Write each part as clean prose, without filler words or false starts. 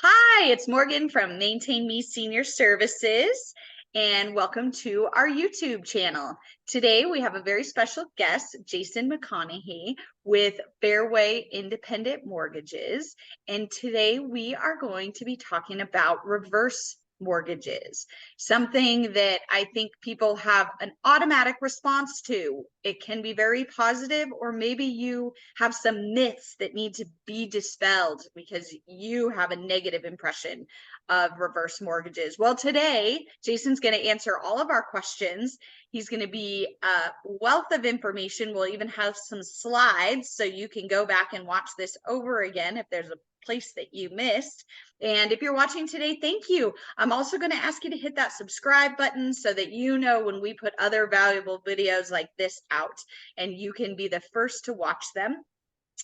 Hi, it's Morgan from Maintain Me Senior Services, and welcome to our YouTube channel. Today, we have a very special guest, Jason McConahy with Fairway Independent Mortgages. And today, we are going to be talking about reverse mortgages, something that I think people have an automatic response to. It can be very positive, or maybe you have some myths that need to be dispelled because you have a negative impression of reverse mortgages. Well, today, Jason's going to answer all of our questions. He's going to be a wealth of information. We'll even have some slides so you can go back and watch this over again if there's a place that you missed. And if you're watching today, thank you. I'm also going to ask you to hit that subscribe button so that you know when we put other valuable videos like this out, and you can be the first to watch them.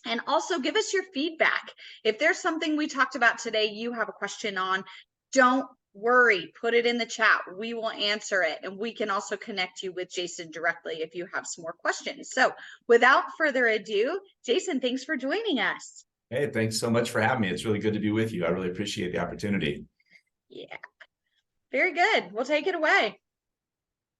And also give us your feedback. If there's something we talked about today you have a question on, don't worry, put it in the chat. We will answer it. And we can also connect you with Jason directly if you have some more questions. So without further ado, Jason, thanks for joining us. Hey, thanks so much for having me. It's really good to be with you. I really appreciate the opportunity. Yeah, very good. We'll take it away.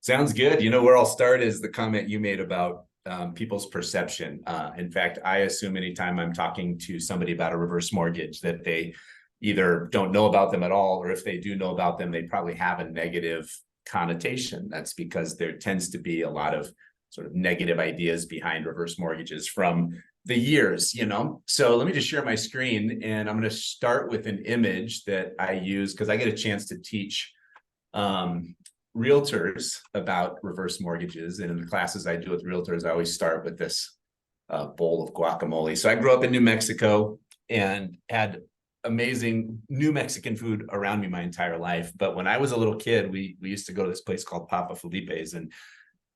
Sounds good. You know, where I'll start is the comment you made about people's perception. In fact, I assume anytime I'm talking to somebody about a reverse mortgage that they either don't know about them at all, or if they do know about them, they probably have a negative connotation. That's because there tends to be a lot of sort of negative ideas behind reverse mortgages from the years, you know. So let me just share my screen, and I'm going to start with an image that I use because I get a chance to teach realtors about reverse mortgages. And in the classes I do with realtors, I always start with this bowl of guacamole. So I grew up in New Mexico and had amazing New Mexican food around me my entire life. But when I was a little kid, we used to go to this place called Papa Felipe's, and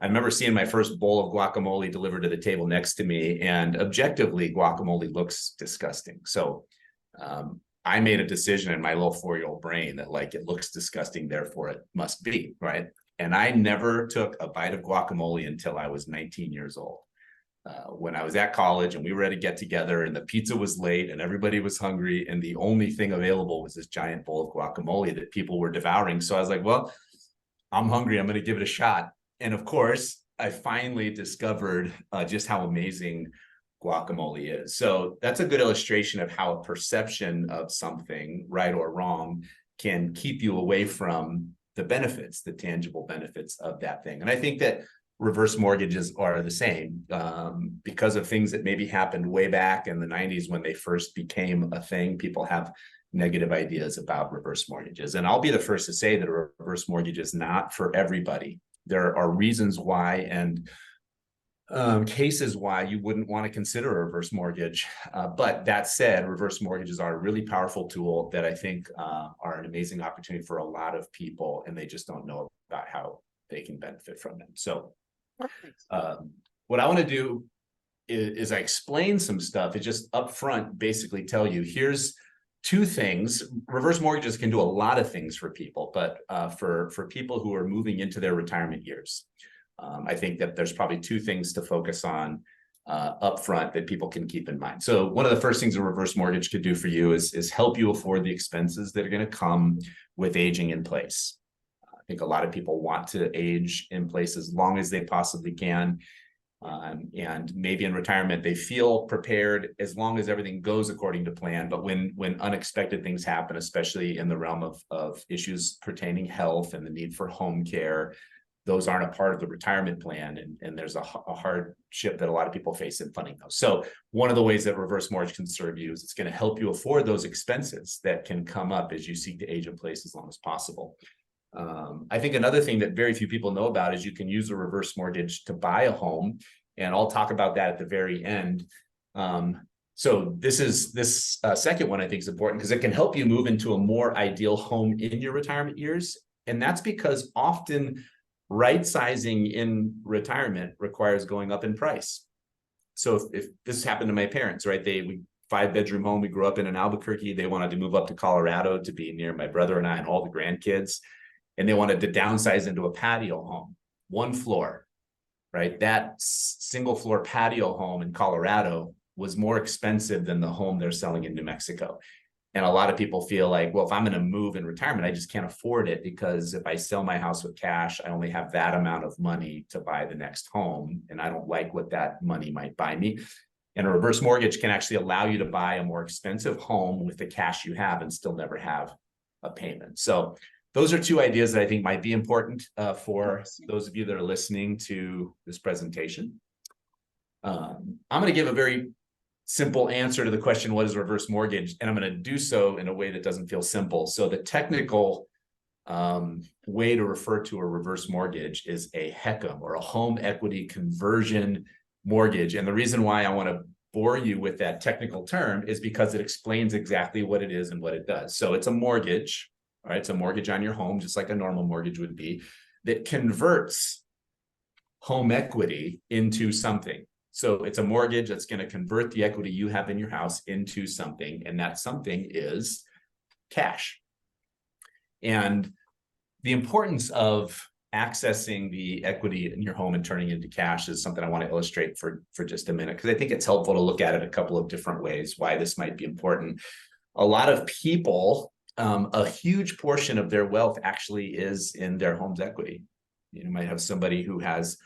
I remember seeing my first bowl of guacamole delivered to the table next to me, and objectively, guacamole looks disgusting. So I made a decision in my little 4-year-old brain that, like, it looks disgusting, therefore it must be, right? And I never took a bite of guacamole until I was 19 years old. When I was at college and we were at a get together and the pizza was late and everybody was hungry and the only thing available was this giant bowl of guacamole that people were devouring. So I was like, well, I'm hungry, I'm going to give it a shot. And of course, I finally discovered just how amazing guacamole is. So that's a good illustration of how a perception of something, right or wrong, can keep you away from the benefits, the tangible benefits of that thing. And I think that reverse mortgages are the same because of things that maybe happened way back in the 90s when they first became a thing. People have negative ideas about reverse mortgages. And I'll be the first to say that a reverse mortgage is not for everybody. There are reasons why and cases why you wouldn't want to consider a reverse mortgage. But that said, reverse mortgages are a really powerful tool that I think are an amazing opportunity for a lot of people, and they just don't know about how they can benefit from them. So what I want to do is I explain some stuff. It just upfront basically tell you, here's two things. Reverse mortgages can do a lot of things for people, but for people who are moving into their retirement years, I think that there's probably two things to focus on upfront that people can keep in mind. So one of the first things a reverse mortgage could do for you is help you afford the expenses that are going to come with aging in place. I think a lot of people want to age in place as long as they possibly can. And maybe in retirement, they feel prepared as long as everything goes according to plan. But when unexpected things happen, especially in the realm of issues pertaining health and the need for home care, those aren't a part of the retirement plan. And there's a hardship that a lot of people face in funding those. So one of the ways that reverse mortgage can serve you is it's going to help you afford those expenses that can come up as you seek to age in place as long as possible. I think another thing that very few people know about is you can use a reverse mortgage to buy a home, and I'll talk about that at the very end. So this second one I think is important because it can help you move into a more ideal home in your retirement years, and that's because often right sizing in retirement requires going up in price. So if this happened to my parents, right? We 5-bedroom home. We grew up in Albuquerque. They wanted to move up to Colorado to be near my brother and I and all the grandkids. And they wanted to downsize into a patio home, 1 floor, right? That single floor patio home in Colorado was more expensive than the home they're selling in New Mexico. And a lot of people feel like, well, if I'm going to move in retirement, I just can't afford it, because if I sell my house with cash, I only have that amount of money to buy the next home. And I don't like what that money might buy me. And a reverse mortgage can actually allow you to buy a more expensive home with the cash you have and still never have a payment. So those are two ideas that I think might be important for those of you that are listening to this presentation. I'm going to give a very simple answer to the question, what is reverse mortgage? And I'm going to do so in a way that doesn't feel simple. So the technical way to refer to a reverse mortgage is a HECM, or a home equity conversion mortgage. And the reason why I want to bore you with that technical term is because it explains exactly what it is and what it does. So it's a mortgage, all right? It's a mortgage on your home, just like a normal mortgage would be, that converts home equity into something. So it's a mortgage that's going to convert the equity you have in your house into something, and that something is cash. And the importance of accessing the equity in your home and turning it into cash is something I want to illustrate for just a minute, because I think it's helpful to look at it a couple of different ways, why this might be important. A lot of people, a huge portion of their wealth actually is in their home's equity. You might have somebody who has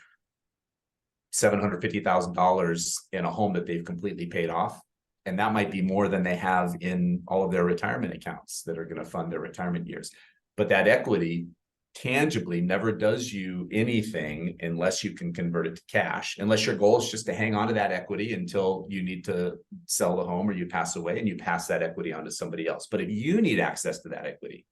$750,000 in a home that they've completely paid off. And that might be more than they have in all of their retirement accounts that are going to fund their retirement years. But that equity tangibly never does you anything unless you can convert it to cash, unless your goal is just to hang on to that equity until you need to sell the home or you pass away and you pass that equity on to somebody else. But if you need access to that equity,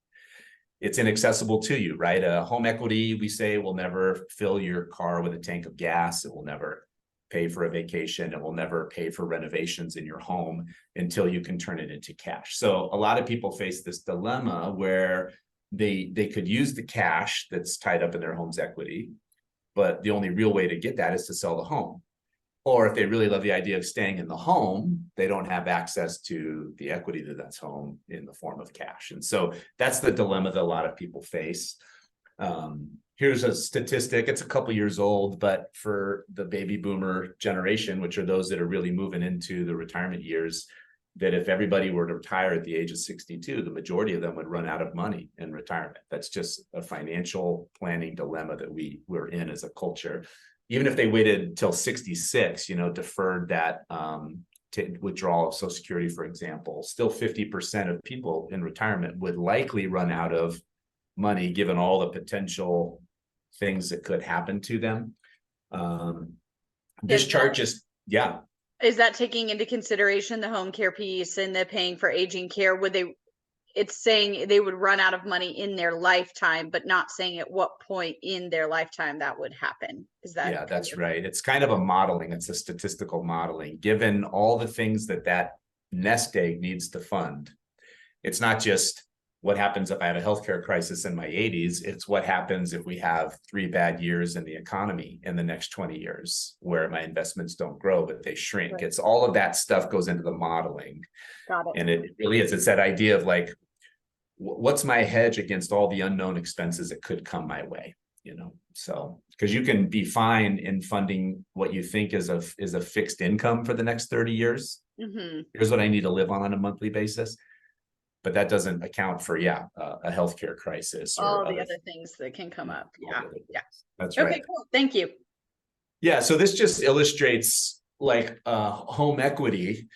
it's inaccessible to you, right? A home equity, we say, will never fill your car with a tank of gas. It will never pay for a vacation. It will never pay for renovations in your home until you can turn it into cash. So a lot of people face this dilemma where they could use the cash that's tied up in their home's equity, but the only real way to get that is to sell the home. Or if they really love the idea of staying in the home, they don't have access to the equity that's home in the form of cash. And so that's the dilemma that a lot of people face. Here's a statistic. It's a couple years old, but for the baby boomer generation, which are those that are really moving into the retirement years, that if everybody were to retire at the age of 62, the majority of them would run out of money in retirement. That's just a financial planning dilemma that we're in as a culture. Even if they waited till 66, deferred that withdrawal of Social Security, for example, still 50% of people in retirement would likely run out of money, given all the potential things that could happen to them. This chart just, yeah. Is that taking into consideration the home care piece and the paying for aging care? It's saying they would run out of money in their lifetime, but not saying at what point in their lifetime that would happen. Is that? Yeah, that's right. It's kind of a modeling. It's a statistical modeling, given all the things that nest egg needs to fund. It's not just what happens if I have a healthcare crisis in my 80s. It's what happens if we have 3 bad years in the economy in the next 20 years, where my investments don't grow, but they shrink. Right. It's all of that stuff goes into the modeling. Got it. And it really is. It's that idea of like, what's my hedge against all the unknown expenses that could come my way, so because you can be fine in funding what you think is a fixed income for the next 30 years. Mm-hmm. Here's what I need to live on a monthly basis, but that doesn't account for a healthcare crisis or all the other things that can come up. Yeah, that's right. Okay, cool. Thank you. Yeah, so this just illustrates like home equity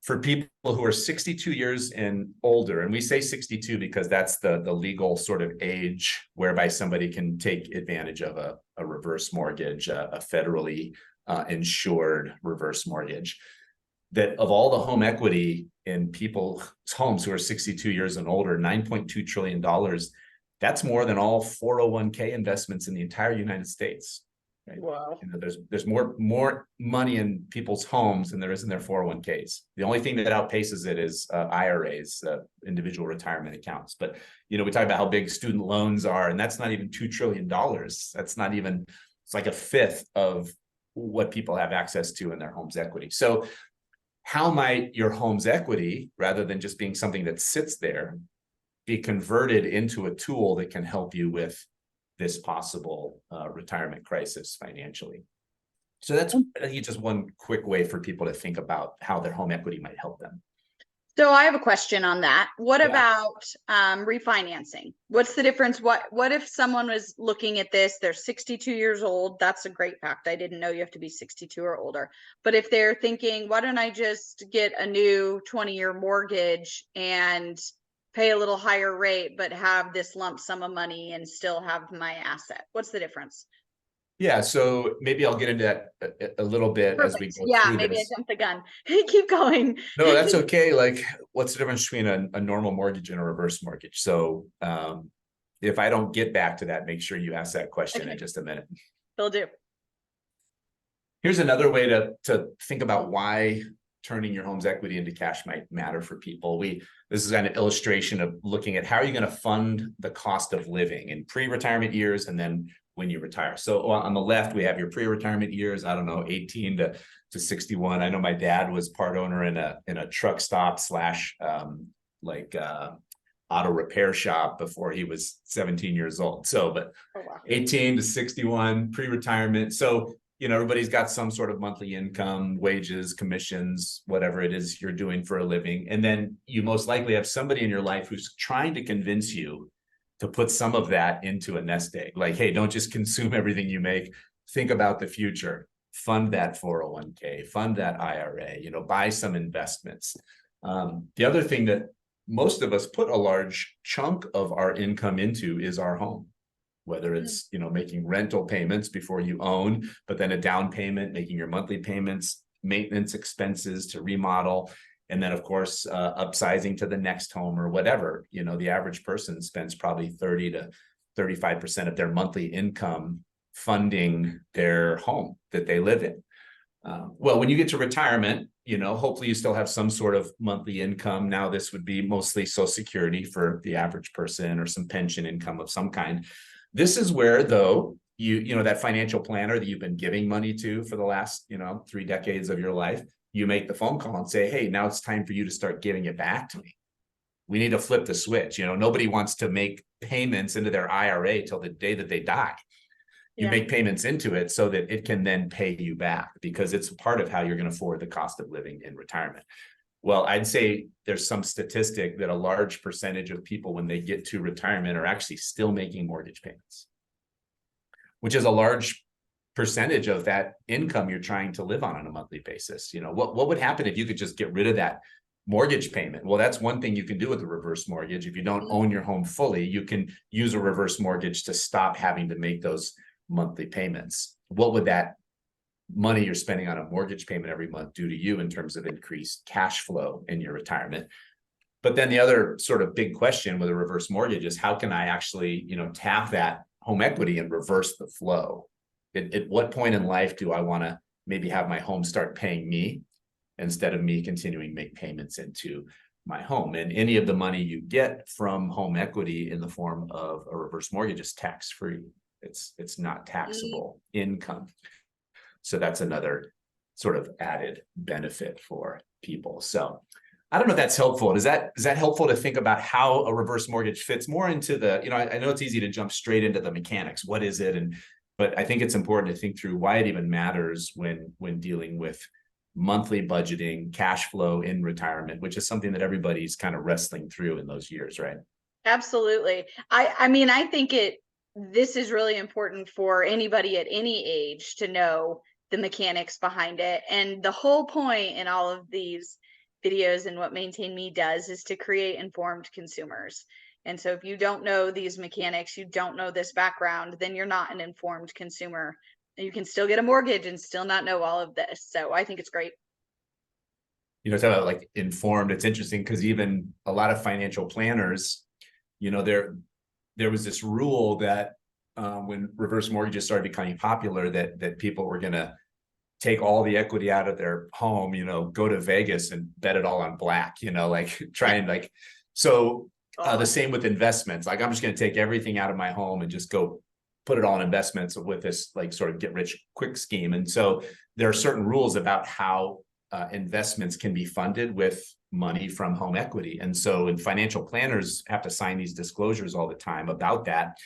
for people who are 62 years and older. And we say 62 because that's the legal sort of age whereby somebody can take advantage of a reverse mortgage, a federally insured reverse mortgage. That of all the home equity in people's homes who are 62 years and older, $9.2 trillion, that's more than all 401k investments in the entire United States. Right? Wow. There's more money in people's homes than there is in their 401ks. The only thing that outpaces it is IRAs, individual retirement accounts. But we talk about how big student loans are, and that's not even $2 trillion. That's not even, it's like a fifth of what people have access to in their home's equity. So how might your home's equity, rather than just being something that sits there, be converted into a tool that can help you with this possible retirement crisis financially? So that's, I think, just one quick way for people to think about how their home equity might help them. So I have a question on that. What Yeah. about refinancing? What's the difference? What if someone was looking at this, they're 62 years old? That's a great fact. I didn't know you have to be 62 or older. But if they're thinking, why don't I just get a new 20-year mortgage and pay a little higher rate, but have this lump sum of money and still have my asset? What's the difference? Yeah, so maybe I'll get into that a little bit as we Perfect. go Yeah, through maybe I this. jumped the gun. Keep going. No, that's okay. Like, what's the difference between a normal mortgage and a reverse mortgage? So, if I don't get back to that, make sure you ask that question in Okay, just a minute. will do. Here's another way to think about why turning your home's equity into cash might matter for people. This is an illustration of looking at how are you going to fund the cost of living in pre-retirement years and then when you retire. So on the left, we have your pre-retirement years, I don't know, 18 to 61. I know my dad was part owner in a truck stop slash auto repair shop before he was 17 years old. So, but Oh, wow. 18 to 61, pre-retirement. So, everybody's got some sort of monthly income, wages, commissions, whatever it is you're doing for a living. And then you most likely have somebody in your life who's trying to convince you to put some of that into a nest egg. Like, hey, don't just consume everything you make. Think about the future. Fund that 401k, fund that IRA, buy some investments. The other thing that most of us put a large chunk of our income into is our home, whether it's, making rental payments before you own, but then a down payment, making your monthly payments, maintenance expenses to remodel, and then of course, upsizing to the next home or whatever. The average person spends probably 30 to 35% of their monthly income funding their home that they live in. Well, when you get to retirement, hopefully you still have some sort of monthly income. Now, this would be mostly Social Security for the average person or some pension income of some kind. This is where, though, that financial planner that you've been giving money to for the last, 3 decades of your life, you make the phone call and say, hey, now it's time for you to start giving it back to me. We need to flip the switch. Nobody wants to make payments into their IRA till the day that they die. You make payments into it so that it can then pay you back because it's part of how you're going to afford the cost of living in retirement. Well, I'd say there's some statistic that a large percentage of people, when they get to retirement, are actually still making mortgage payments, which is a large percentage of that income you're trying to live on a monthly basis. What would happen if you could just get rid of that mortgage payment? Well, that's one thing you can do with a reverse mortgage. If you don't own your home fully, you can use a reverse mortgage to stop having to make those monthly payments. What would that money you're spending on a mortgage payment every month do to you in terms of increased cash flow in your retirement? But then the other sort of big question with a reverse mortgage is how can I actually, tap that home equity and reverse the flow? At what point in life do I want to maybe have my home start paying me instead of me continuing to make payments into my home? And any of the money you get from home equity in the form of a reverse mortgage is tax-free. It's not taxable income. So that's another sort of added benefit for people. So I don't know if that's helpful. Is that helpful to think about how a reverse mortgage fits more into the, I know it's easy to jump straight into the mechanics. What is it? But I think it's important to think through why it even matters when dealing with monthly budgeting, cash flow in retirement, which is something that everybody's kind of wrestling through in those years, right? Absolutely. I mean, I think this is really important for anybody at any age to know the mechanics behind it. And the whole point in all of these videos and what Maintain Me does is to create informed consumers. And so if you don't know these mechanics, you don't know this background, then you're not an informed consumer. You can still get a mortgage and still not know all of this. So I think it's great. Talk about like informed. It's interesting because even a lot of financial planners, there was this rule that when reverse mortgages started becoming popular, that people were going to take all the equity out of their home, go to Vegas and bet it all on black, try and so the same with investments. Like, I'm just going to take everything out of my home and just go put it all in investments with this sort of get rich quick scheme. And so there are certain rules about how investments can be funded with money from home equity. And so, and financial planners have to sign these disclosures all the time about that.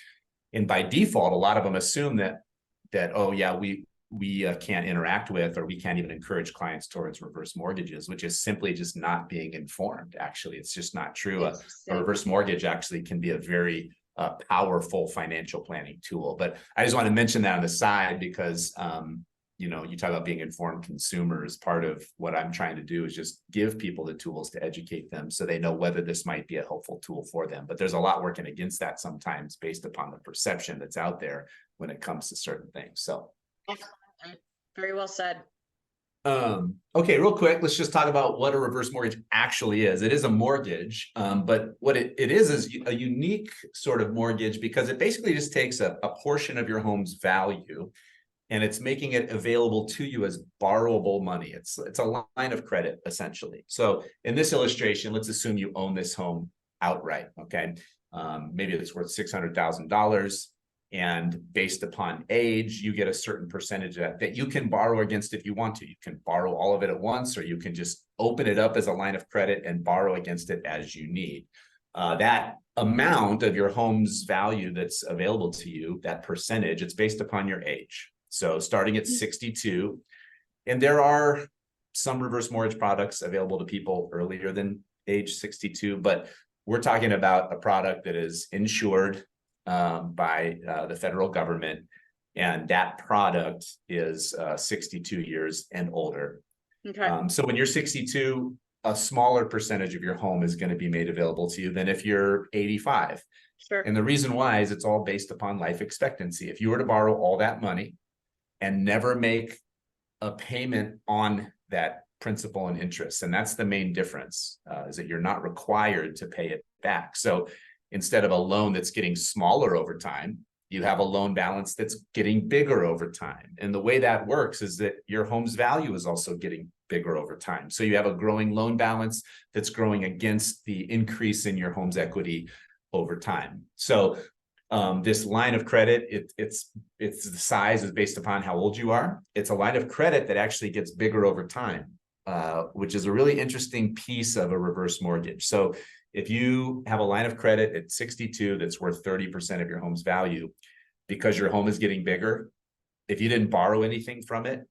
And by default, a lot of them assume that, oh yeah, we can't interact with, or we can't even encourage clients towards reverse mortgages, which is simply just not being informed. Actually, it's just not true. A reverse mortgage actually can be a very powerful financial planning tool. But I just want to mention that on the side because, you know, you talk about being informed consumers. Part of what I'm trying to do is just give people the tools to educate them so they know whether this might be a helpful tool for them. But there's a lot working against that sometimes based upon the perception that's out there when it comes to certain things. So. Very well said. Okay, real quick, let's just talk about what a reverse mortgage actually is. It is a mortgage, but what it is a unique sort of mortgage because it basically just takes a portion of your home's value and it's making it available to you as borrowable money. It's a line of credit, essentially. So in this illustration, let's assume you own this home outright, okay? Maybe it's worth $600,000. And based upon age, you get a certain percentage of that you can borrow against if you want to. You can borrow all of it at once, or you can just open it up as a line of credit and borrow against it as you need. That amount of your home's value that's available to you, that percentage, it's based upon your age. So starting at 62, and there are some reverse mortgage products available to people earlier than age 62, but we're talking about a product that is insured by the federal government, and that product is 62 years and older. Okay. So when you're 62, a smaller percentage of your home is going to be made available to you than if you're 85. Sure. And the reason why is it's all based upon life expectancy. If you were to borrow all that money and never make a payment on that principal and interest, and that's the main difference, is that you're not required to pay it back. So instead of a loan that's getting smaller over time, you have a loan balance that's getting bigger over time. And the way that works is that your home's value is also getting bigger over time. So you have a growing loan balance that's growing against the increase in your home's equity over time. So this line of credit, it's the size is based upon how old you are. It's a line of credit that actually gets bigger over time, which is a really interesting piece of a reverse mortgage. So if you have a line of credit at 62 that's worth 30% of your home's value, because your home is getting bigger, if you didn't borrow anything from it,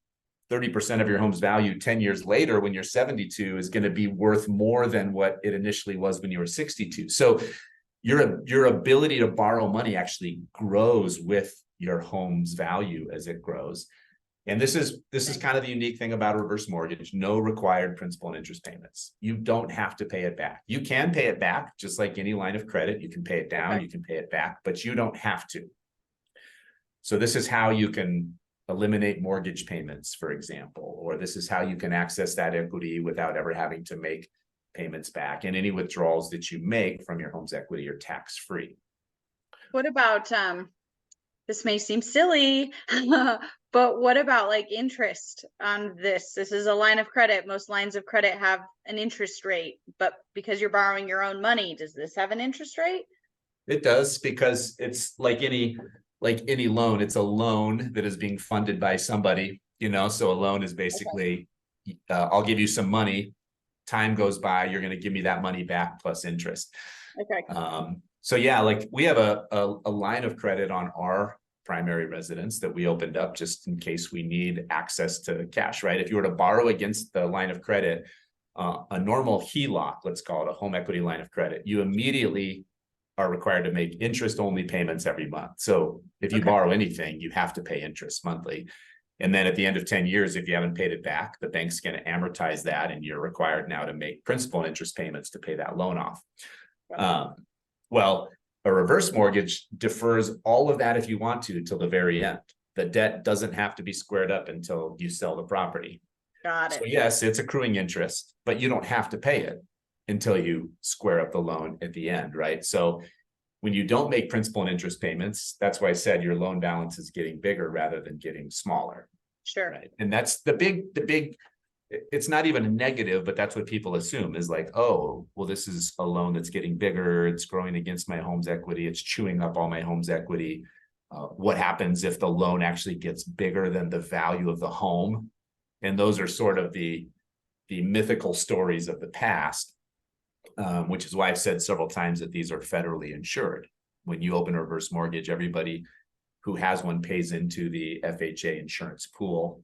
30% of your home's value 10 years later, when you're 72, is going to be worth more than what it initially was when you were 62. So your ability to borrow money actually grows with your home's value as it grows. And this is kind of the unique thing about a reverse mortgage: no required principal and interest payments. You don't have to pay it back. You can pay it back just like any line of credit. You can pay it down, you can pay it back, but you don't have to. So this is how you can eliminate mortgage payments, for example, or this is how you can access that equity without ever having to make payments back. And any withdrawals that you make from your home's equity are tax-free. What about this may seem silly, but what about like interest on this? This is a line of credit. Most lines of credit have an interest rate, but because you're borrowing your own money, does this have an interest rate? It does, because it's like any loan. It's a loan that is being funded by somebody, you know. So a loan is basically, I'll give you some money. Time goes by, you're going to give me that money back plus interest. Okay. So yeah, like we have a line of credit on our primary residence that we opened up just in case we need access to cash, right? If you were to borrow against the line of credit, a normal HELOC, let's call it a home equity line of credit, you immediately are required to make interest-only payments every month. So if you borrow anything, you have to pay interest monthly. And then at the end of 10 years, if you haven't paid it back, the bank's going to amortize that, and you're required now to make principal and interest payments to pay that loan off. Well, a reverse mortgage defers all of that if you want to till the very end. The debt doesn't have to be squared up until you sell the property. Got it. So yes, it's accruing interest, but you don't have to pay it until you square up the loan at the end, right? So when you don't make principal and interest payments, that's why I said your loan balance is getting bigger rather than getting smaller. Sure. Right. And that's the big, it's not even a negative, but that's what people assume is like, oh, well, this is a loan that's getting bigger. It's growing against my home's equity. It's chewing up all my home's equity. What happens if the loan actually gets bigger than the value of the home? And those are sort of the mythical stories of the past, which is why I've said several times that these are federally insured. When you open a reverse mortgage, everybody who has one pays into the FHA insurance pool.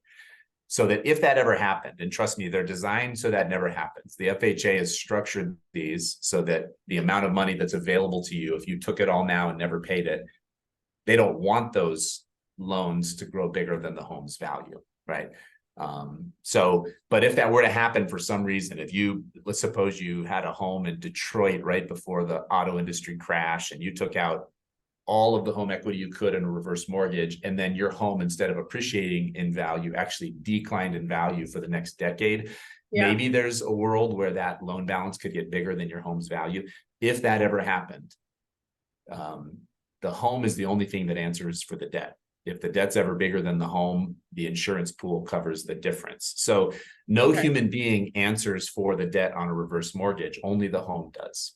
So that if that ever happened, and trust me, they're designed so that never happens. The FHA has structured these so that the amount of money that's available to you, if you took it all now and never paid it, they don't want those loans to grow bigger than the home's value, right? But if that were to happen for some reason, let's suppose you had a home in Detroit right before the auto industry crash, and you took out all of the home equity you could in a reverse mortgage, and then your home, instead of appreciating in value, actually declined in value for the next decade. Yeah. Maybe there's a world where that loan balance could get bigger than your home's value. If that ever happened, the home is the only thing that answers for the debt. If the debt's ever bigger than the home, the insurance pool covers the difference. So no human being answers for the debt on a reverse mortgage, only the home does.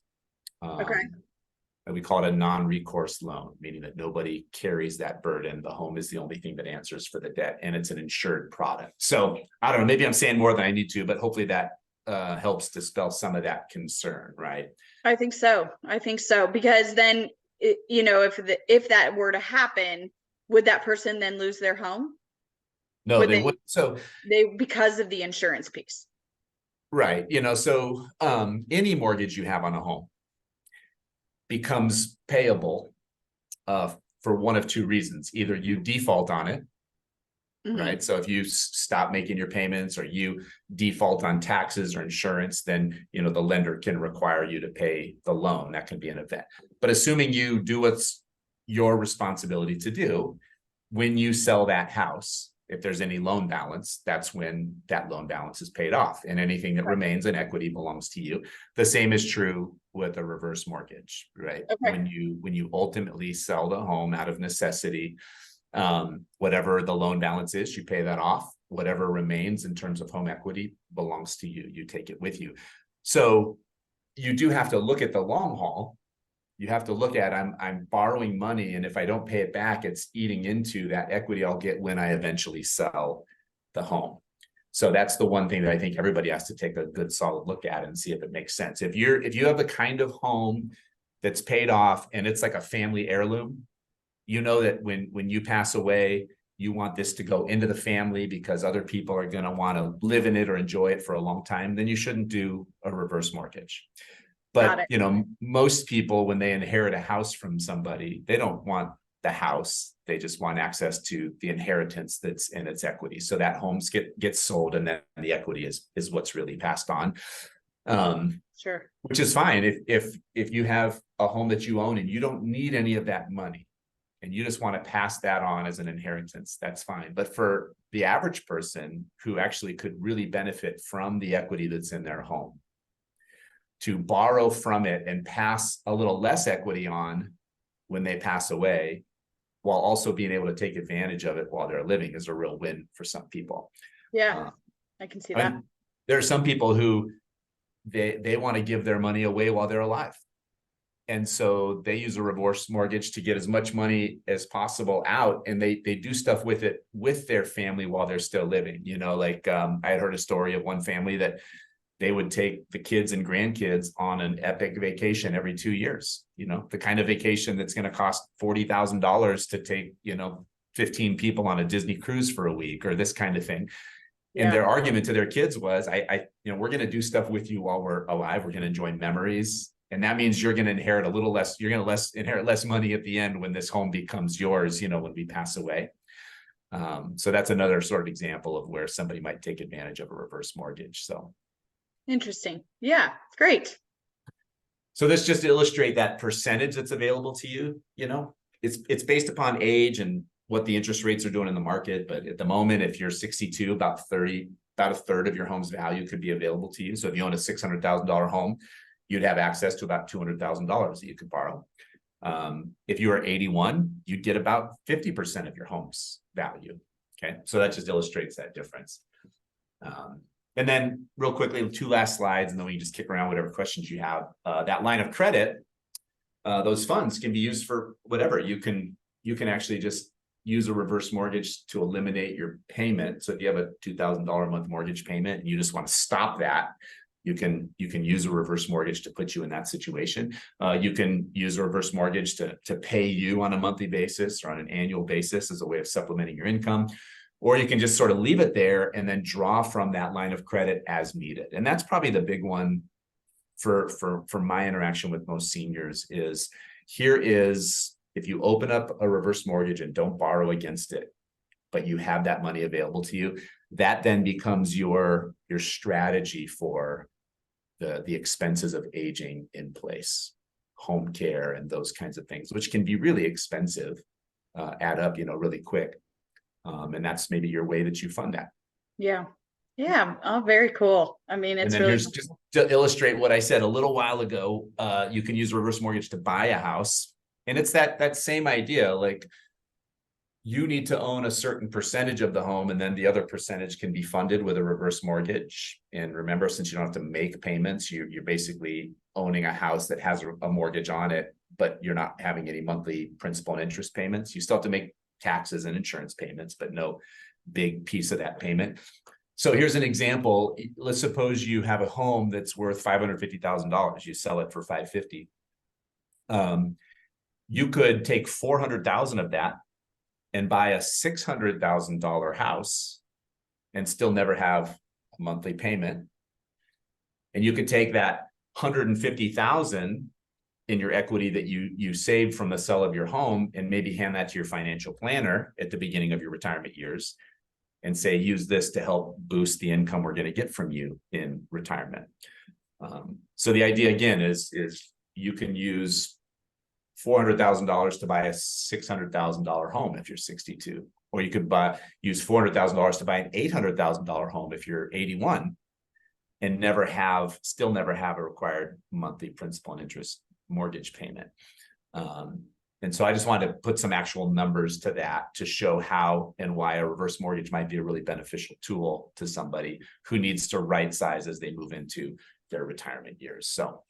And we call it a non-recourse loan, meaning that nobody carries that burden. The home is the only thing that answers for the debt, and it's an insured product. So I don't know, maybe I'm saying more than I need to, but hopefully that helps dispel some of that concern, right? I think so. Because then, if that were to happen, would that person then lose their home? No, they would. So because of the insurance piece. Right. So any mortgage you have on a home becomes payable for one of two reasons. Either you default on it, right? So if you stop making your payments, or you default on taxes or insurance, then the lender can require you to pay the loan. That can be an event. But assuming you do what's your responsibility to do, when you sell that house, if there's any loan balance, that's when that loan balance is paid off, and anything that remains in equity belongs to you. The same is true with a reverse mortgage, right? When you ultimately sell the home out of necessity, whatever the loan balance is, you pay that off. Whatever remains in terms of home equity belongs to you. You take it with you. So you do have to look at the long haul. You have to look at, I'm borrowing money, and if I don't pay it back, it's eating into that equity I'll get when I eventually sell the home. So that's the one thing that I think everybody has to take a good solid look at and see if it makes sense. If you have the kind of home that's paid off and it's like a family heirloom, that when you pass away, you want this to go into the family because other people are going to want to live in it or enjoy it for a long time, then you shouldn't do a reverse mortgage. But, most people, when they inherit a house from somebody, they don't want the house. They just want access to the inheritance that's in its equity. So that home gets sold, and then the equity is what's really passed on. Sure. Which is fine. If you have a home that you own and you don't need any of that money, and you just want to pass that on as an inheritance, that's fine. But for the average person who actually could really benefit from the equity that's in their home, to borrow from it and pass a little less equity on when they pass away, while also being able to take advantage of it while they're living, is a real win for some people. Yeah, I can see that. There are some people who they want to give their money away while they're alive. And so they use a reverse mortgage to get as much money as possible out, and they do stuff with it with their family while they're still living. I had heard a story of one family that they would take the kids and grandkids on an epic vacation every 2 years, the kind of vacation that's going to cost $40,000 to take, 15 people on a Disney cruise for a week, or this kind of thing. Yeah. And their argument to their kids was, we're going to do stuff with you while we're alive. We're going to enjoy memories. And that means you're going to inherit a little less, inherit less money at the end when this home becomes yours, when we pass away. So that's another sort of example of where somebody might take advantage of a reverse mortgage. So. Interesting. Yeah, great. So this just to illustrate that percentage that's available to you. It's based upon age and what the interest rates are doing in the market. But at the moment, if you're 62, about a third of your home's value could be available to you. So if you own a $600,000 home, you'd have access to about $200,000 that you could borrow. If you are 81, you'd get about 50% of your home's value. Okay, so that just illustrates that difference. And then real quickly, 2 last slides, and then we can just kick around whatever questions you have. That line of credit, those funds can be used for whatever. You can actually just use a reverse mortgage to eliminate your payment. So if you have a $2,000 a month mortgage payment and you just want to stop that, You can use a reverse mortgage to put you in that situation. You can use a reverse mortgage to pay you on a monthly basis or on an annual basis as a way of supplementing your income. Or you can just sort of leave it there and then draw from that line of credit as needed. And that's probably the big one for my interaction with most seniors is, here is, if you open up a reverse mortgage and don't borrow against it, but you have that money available to you, that then becomes your strategy for the expenses of aging in place, home care and those kinds of things, which can be really expensive, add up, really quick. And that's maybe your way that you fund that. Yeah. Yeah. Oh, very cool. I mean, it's really here's just to illustrate what I said a little while ago. You can use a reverse mortgage to buy a house. And it's that same idea, like you need to own a certain percentage of the home, and then the other percentage can be funded with a reverse mortgage. And remember, since you don't have to make payments, you're basically owning a house that has a mortgage on it, but you're not having any monthly principal and interest payments. You still have to make taxes and insurance payments, but no big piece of that payment. So here's an example. Let's suppose you have a home that's worth $550,000. You sell it for $550,000. You could take $400,000 of that and buy a $600,000 house and still never have a monthly payment. And you could take that $150,000 in your equity that you saved from the sale of your home and maybe hand that to your financial planner at the beginning of your retirement years and say, use this to help boost the income we're going to get from you in retirement. So the idea again is you can use $400,000 to buy a $600,000 home if you're 62, or you could use $400,000 to buy an $800,000 home if you're 81, and still never have a required monthly principal and interest mortgage payment. And so I just wanted to put some actual numbers to that to show how and why a reverse mortgage might be a really beneficial tool to somebody who needs to right size as they move into their retirement years. So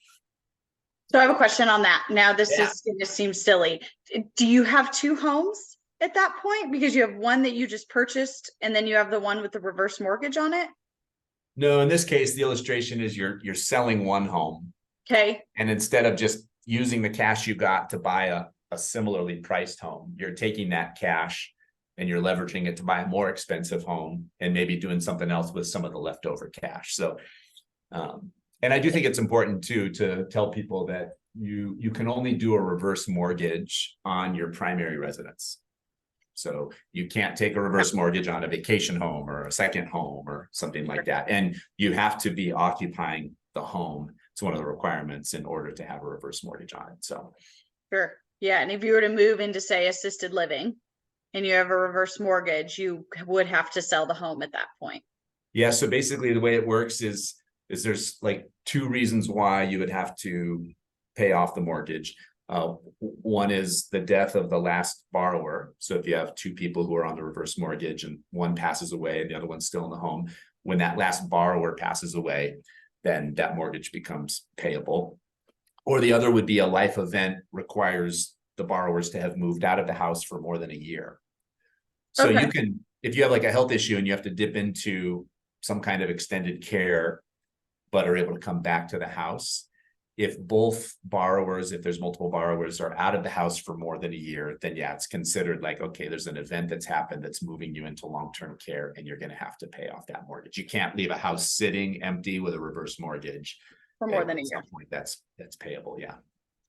I have a question on that. Now, this is going to seem silly. Do you have two homes at that point? Because you have one that you just purchased and then you have the one with the reverse mortgage on it? No, in this case, the illustration is you're selling one home. Okay. And instead of just using the cash you got to buy a similarly priced home, you're taking that cash and you're leveraging it to buy a more expensive home and maybe doing something else with some of the leftover cash. So, and I do think it's important too to tell people that you can only do a reverse mortgage on your primary residence. So you can't take a reverse mortgage on a vacation home or a second home or something like that. And you have to be occupying the home. It's one of the requirements in order to have a reverse mortgage on it. So sure. Yeah. And if you were to move into, say, assisted living and you have a reverse mortgage, you would have to sell the home at that point. Yeah. So basically the way it works is there's like two reasons why you would have to pay off the mortgage. One is the death of the last borrower. So if you have two people who are on the reverse mortgage and one passes away and the other one's still in the home, when that last borrower passes away, then that mortgage becomes payable. Or the other would be a life event requires the borrowers to have moved out of the house for more than a year. So you can, if you have like a health issue and you have to dip into some kind of extended care, but are able to come back to the house, if both borrowers, if there's multiple borrowers, are out of the house for more than a year, then yeah, it's considered like, okay, there's an event that's happened that's moving you into long-term care and you're going to have to pay off that mortgage. You can't leave a house sitting empty with a reverse mortgage for more than a year. Point that's payable. Yeah.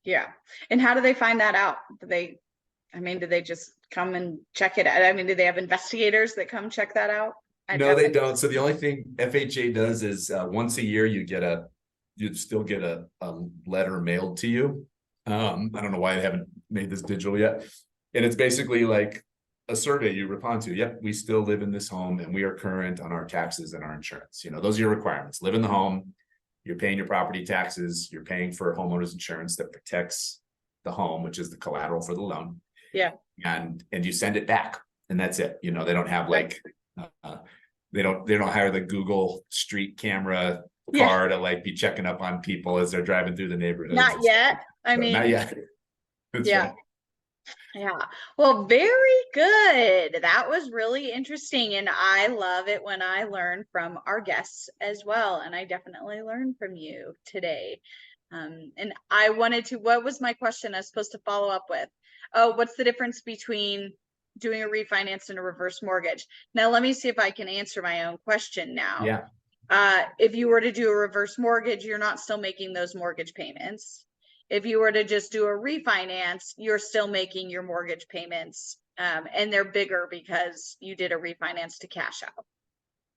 Yeah. And how do they find that out? Do they just come and check it out? I mean, do they have investigators that come check that out? No, they don't. So the only thing FHA does is once a year you'd still get a letter mailed to you. I don't know why they haven't made this digital yet. And it's basically like a survey you respond to. Yep, we still live in this home and we are current on our taxes and our insurance. Those are your requirements. Live in the home, you're paying your property taxes, you're paying for homeowners insurance that protects the home, which is the collateral for the loan. Yeah. And you send it back and that's it. They don't have like they don't hire the Google Street camera car to like be checking up on people as they're driving through the neighborhood. Not yet. I mean, not yet. That's right. Yeah. Well, very good. That was really interesting. And I love it when I learn from our guests as well. And I definitely learned from you today. And I wanted to, what was my question I was supposed to follow up with? Oh, what's the difference between doing a refinance and a reverse mortgage? Now, let me see if I can answer my own question now. Yeah. If you were to do a reverse mortgage, you're not still making those mortgage payments. If you were to just do a refinance, you're still making your mortgage payments, and they're bigger because you did a refinance to cash out.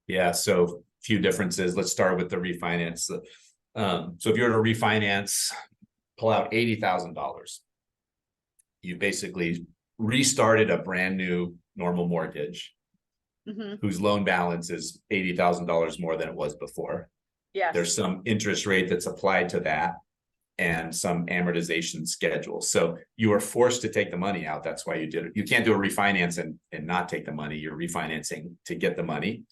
Yeah. So few differences. Let's start with the refinance. So if you were to refinance, pull out $80,000, you basically restarted a brand new normal mortgage whose loan balance is $80,000 more than it was before. Yes. There's some interest rate that's applied to that and some amortization schedule. So you are forced to take the money out. That's why you did it. You can't do a refinance and not take the money. You're refinancing to get the money.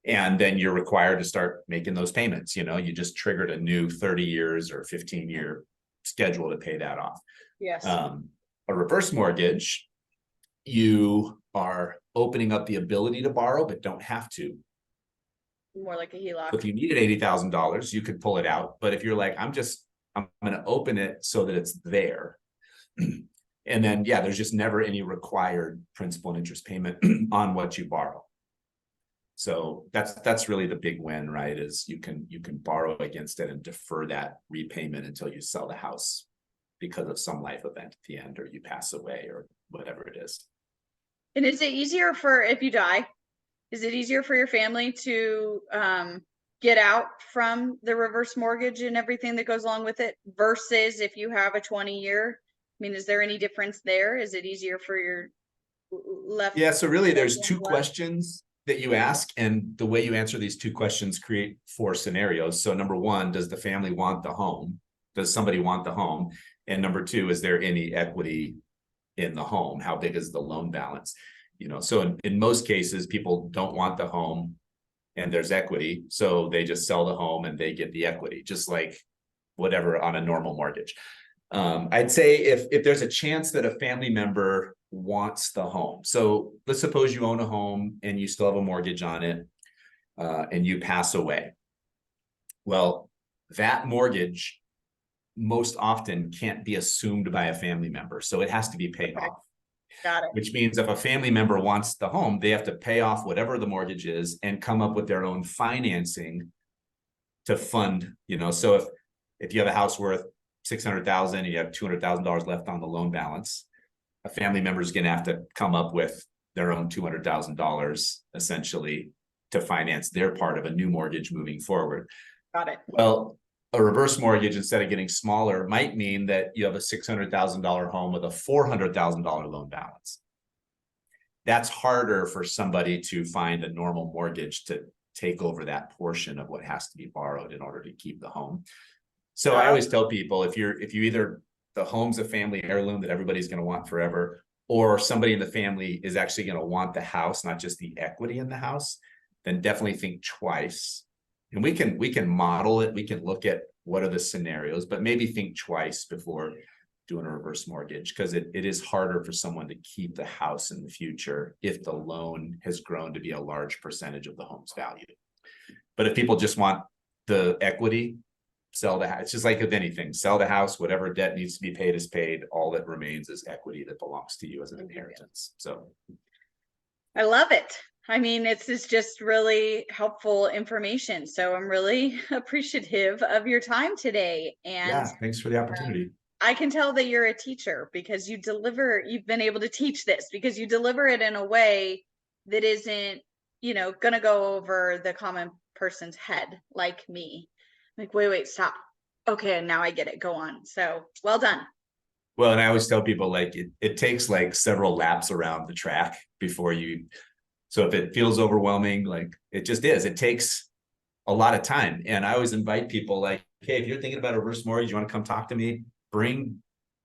And then you're required to start making those payments. You know, you just triggered a new 30 years or 15-year schedule to pay that off. Yes. A reverse mortgage, you are opening up the ability to borrow, but don't have to. More like a HELOC. If you needed $80,000, you could pull it out. But if you're like, I'm going to open it so that it's there. And then, yeah, there's just never any required principal and interest payment on what you borrow. So that's really the big win, right? Is you can borrow against it and defer that repayment until you sell the house because of some life event at the end, or you pass away, or whatever it is. And is it easier for, if you die, is it easier for your family to get out from the reverse mortgage and everything that goes along with it versus if you have a 20-year? I mean, is there any difference there? Is it easier for your left? Yeah, so really there's two questions that you ask, and the way you answer these two questions create four scenarios. So number one, does the family want the home? Does somebody want the home? And number two, is there any equity in the home? How big is the loan balance? You know, so in most cases, people don't want the home and there's equity. So they just sell the home and they get the equity, just like whatever on a normal mortgage. I'd say if there's a chance that a family member wants the home. So let's suppose you own a home and you still have a mortgage on it, and you pass away. Well, that mortgage most often can't be assumed by a family member. So it has to be paid off. Got it. Which means if a family member wants the home, they have to pay off whatever the mortgage is and come up with their own financing to fund, you know. So if you have a house worth $600,000 and you have $200,000 left on the loan balance, a family member is going to have to come up with their own $200,000 essentially to finance their part of a new mortgage moving forward. Got it. Well, a reverse mortgage, instead of getting smaller, might mean that you have a $600,000 home with a $400,000 loan balance. That's harder for somebody to find a normal mortgage to take over that portion of what has to be borrowed in order to keep the home. So I always tell people, if you either, the home's a family heirloom that everybody's going to want forever, or somebody in the family is actually going to want the house, not just the equity in the house, then definitely think twice. And we can model it. We can look at what are the scenarios, but maybe think twice before doing a reverse mortgage, because it is harder for someone to keep the house in the future if the loan has grown to be a large percentage of the home's value. But if people just want the equity, sell the house. It's just like with anything, sell the house, whatever debt needs to be paid is paid. All that remains is equity that belongs to you as an inheritance. So I love it. I mean, it's just really helpful information. So I'm really appreciative of your time today. And yeah, thanks for the opportunity. I can tell that you're a teacher because you've been able to teach this because you deliver it in a way that isn't, going to go over the common person's head like me. Like, wait, stop. Okay, now I get it. Go on. So well done. Well, and I always tell people, like, it takes like several laps around the track before you. So if it feels overwhelming, like it just is, it takes a lot of time. And I always invite people, like, hey, if you're thinking about a reverse mortgage, you want to come talk to me, bring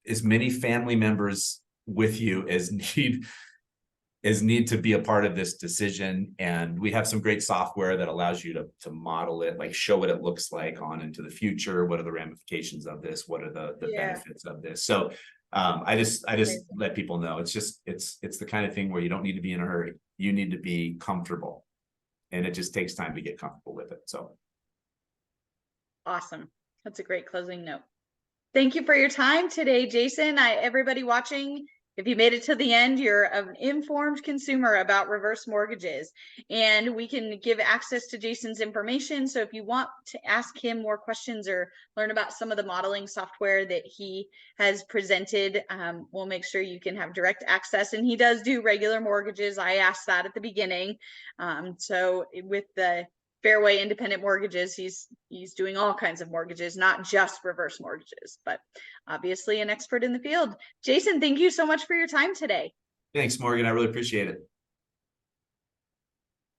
as many family members with you as need to be a part of this decision. And we have some great software that allows you to model it, like show what it looks like on into the future. What are the ramifications of this? What are the benefits of this? So I just Amazing. let people know it's the kind of thing where you don't need to be in a hurry. You need to be comfortable, and it just takes time to get comfortable with it. So Awesome. That's a great closing note. Thank you for your time today, Jason. Everybody watching, if you made it to the end, you're an informed consumer about reverse mortgages, and we can give access to Jason's information. So if you want to ask him more questions or learn about some of the modeling software that he has presented, we'll make sure you can have direct access. And he does do regular mortgages. I asked that at the beginning. So with the Fairway independent mortgages, he's doing all kinds of mortgages, not just reverse mortgages, but obviously an expert in the field. Jason, thank you so much for your time today. thanks, Morgan. I really appreciate it.